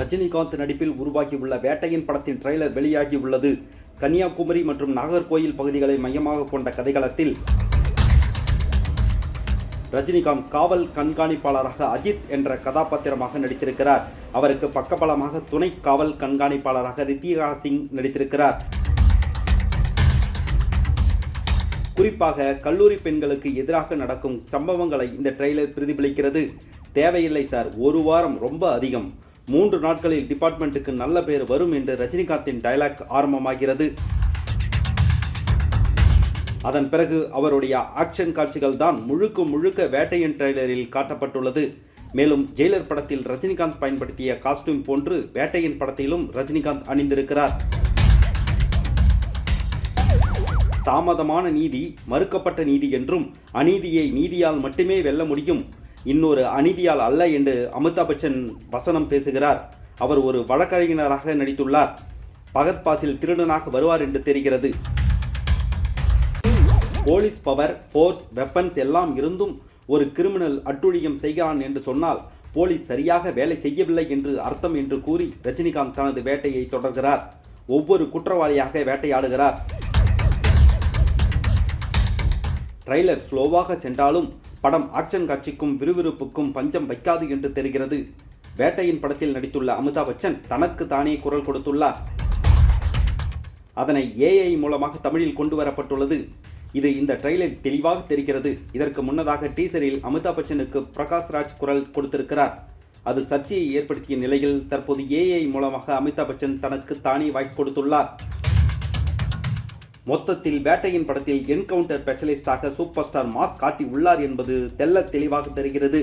ரஜினிகாந்த் நடிப்பில் உருவாகியுள்ள வேட்டையின் படத்தின் ட்ரெய்லர் வெளியாகி உள்ளது. கன்னியாகுமரி மற்றும் நாகர்கோயில் பகுதிகளை மையமாக கொண்ட கதைகளத்தில் ரஜினிகாந்த் காவல் கண்காணிப்பாளராக அஜித் என்ற கதாபாத்திரமாக நடித்திருக்கிறார். அவருக்கு பக்கபலமாக துணை காவல் கண்காணிப்பாளராக ரித்திகா சிங் நடித்திருக்கிறார். குறிப்பாக கல்லூரி பெண்களுக்கு எதிராக நடக்கும் சம்பவங்களை இந்த ட்ரெய்லர் பிரதிபலிக்கிறது. தேவையில்லை சார், ஒரு வாரம் ரொம்ப அதிகம், 3 நாட்களில் டிபார்ட்மெண்ட்டுக்கு நல்ல பேர் வரும் என்று ரஜினிகாந்தின் டயலாக் ஆரம்பமாகிறது. அதன் பிறகு அவருடைய ஆக்ஷன் காட்சிகள் தான் முழுக்க வேட்டையின் ட்ரெய்லரில் காட்டப்பட்டுள்ளது. மேலும் ஜெயிலர் படத்தில் ரஜினிகாந்த் பயன்படுத்திய காஸ்டியூம் போன்று வேட்டையின் படத்திலும் ரஜினிகாந்த் அணிந்திருக்கிறார். தாமதமான நீதி மறுக்கப்பட்ட நீதி என்றும், அநீதியை நீதியால் மட்டுமே வெல்ல முடியும், இன்னொரு அநீதியால் அல்ல என்று அமிதாப் பச்சன் வசனம் பேசுகிறார். அவர் ஒரு வழக்கறிஞராக நடித்துள்ளார். பகத் பாசில் திருடனாக வருவார் என்று தெரிகிறது. போலீஸ் பவர், ஃபோர்ஸ், வெப்பன்ஸ் எல்லாம் இருந்தும் ஒரு கிரிமினல் அட்டுழியம் செய்கிறான் என்று சொன்னால் போலீஸ் சரியாக வேலை செய்யவில்லை என்று அர்த்தம் என்று கூறி ரஜினிகாந்த் தனது வேட்டையை தொடர்கிறார். ஒவ்வொரு குற்றவாளியாக வேட்டையாடுகிறார். ட்ரெய்லர் ஸ்லோவாக சென்றாலும் படம் ஆக்ஷன் காட்சிக்கும் விறுவிறுப்புக்கும் பஞ்சம் வைக்காது என்று தெரிகிறது. வேட்டையின் படத்தில் நடித்துள்ள அமிதாப் பச்சன் தனக்கு தானே குரல் கொடுத்துள்ளார். அதனை AI மூலமாக தமிழில் கொண்டு வரப்பட்டுள்ளது. இது இந்த ட்ரெய்லர் தெளிவாக தெரிகிறது. இதற்கு முன்னதாக டீசரில் அமிதாப் பச்சனுக்கு பிரகாஷ் ராஜ் குரல் கொடுத்திருக்கிறார். அது சர்ச்சையை ஏற்படுத்திய நிலையில் தற்போது AI மூலமாக அமிதாப் பச்சன் தனக்கு தானே வாய்ஸ் கொடுத்துள்ளார். மொத்தத்தில் வேட்டையின் படத்தில் என்கவுண்டர் ஸ்பெஷலிஸ்டாக சூப்பர் ஸ்டார் மாஸ் காட்டி உள்ளார் என்பது தெள்ளத் தெளிவாக தெரிகிறது.